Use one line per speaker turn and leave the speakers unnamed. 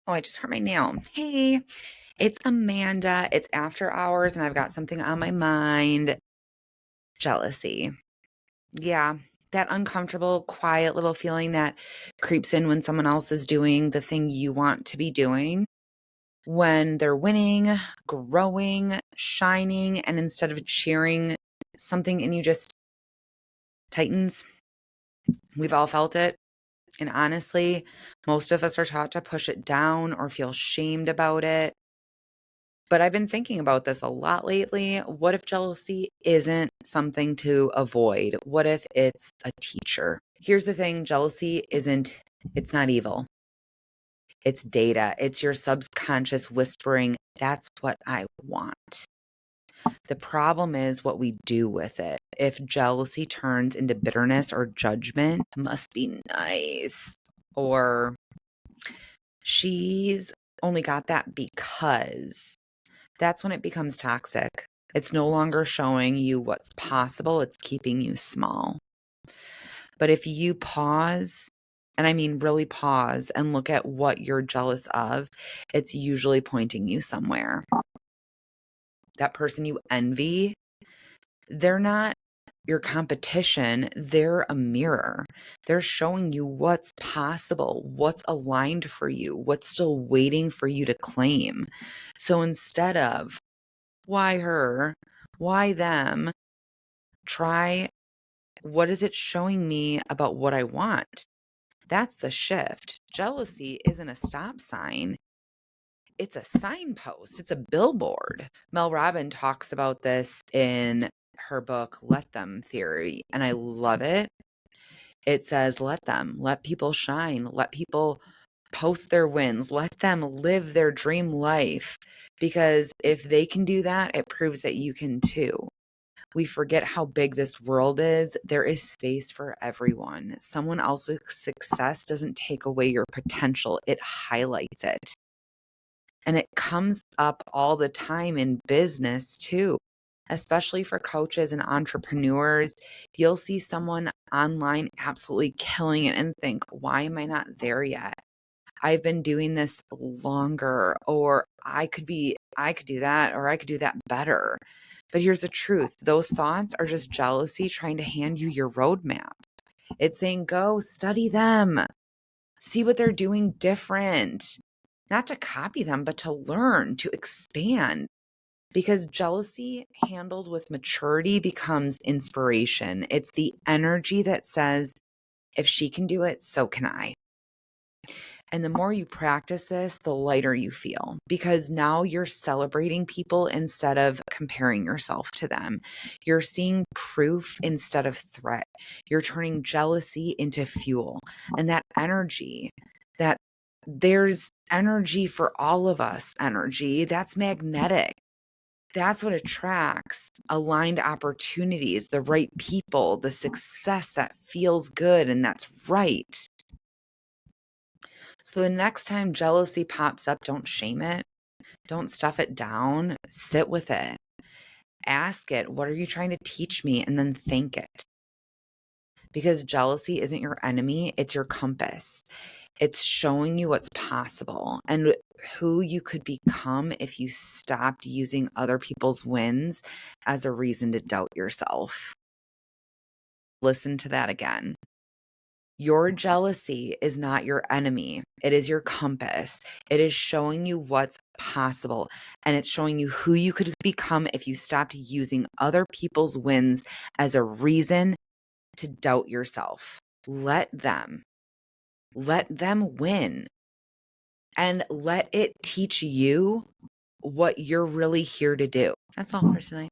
Oh, I just hurt my nail. Hey, it's Amanda. It's after hours and I've got something on my mind. Jealousy. Yeah, that uncomfortable, quiet little feeling that creeps in when someone else is doing the thing you want to be doing, when they're winning, growing, shining, and instead of cheering, something in you just tightens. We've all felt it. And honestly, most of us are taught to push it down or feel shamed about it. But I've been thinking about this a lot lately. What if jealousy isn't something to avoid? What if it's a teacher? Here's the thing, jealousy it's not evil. It's data. It's your subconscious whispering, that's what I want. The problem is what we do with it. If jealousy turns into bitterness or judgment, must be nice. Or she's only got that because. That's when it becomes toxic. It's no longer showing you what's possible, it's keeping you small. But if you pause, and I mean really pause and look at what you're jealous of, it's usually pointing you somewhere. That person you envy, they're not your competition, they're a mirror. They're showing you what's possible, what's aligned for you, what's still waiting for you to claim. So instead of, why her? Why them? Try, what is it showing me about what I want? That's the shift. Jealousy isn't a stop sign, it's a signpost, it's a billboard. Mel Robbins talks about this in her book, Let Them Theory, and I love it. It says, let people shine, let people post their wins, let them live their dream life. Because if they can do that, it proves that you can too. We forget how big this world is. There is space for everyone. Someone else's success doesn't take away your potential, it highlights it. And it comes up all the time in business too, especially for coaches and entrepreneurs. You'll see someone online absolutely killing it and think, why am I not there yet? I've been doing this longer, or I could do that, or I could do that better. But here's the truth. Those thoughts are just jealousy trying to hand you your roadmap. It's saying, go study them, see what they're doing different, not to copy them, but to learn, to expand. Because jealousy handled with maturity becomes inspiration. It's the energy that says, if she can do it, so can I. And the more you practice this, the lighter you feel, because now you're celebrating people instead of comparing yourself to them. You're seeing proof instead of threat. You're turning jealousy into fuel. And that energy, that there's energy for all of us, energy that's magnetic. That's what attracts aligned opportunities, the right people, the success that feels good and that's right. So the next time jealousy pops up, don't shame it. Don't stuff it down. Sit with it. Ask it, what are you trying to teach me? And then thank it. Because jealousy isn't your enemy, it's your compass. It's showing you what's possible and who you could become if you stopped using other people's wins as a reason to doubt yourself. Listen to that again. Your jealousy is not your enemy. It is your compass. It is showing you what's possible, and it's showing you who you could become if you stopped using other people's wins as a reason to doubt yourself. Let them win, and let it teach you what you're really here to do. That's all for tonight.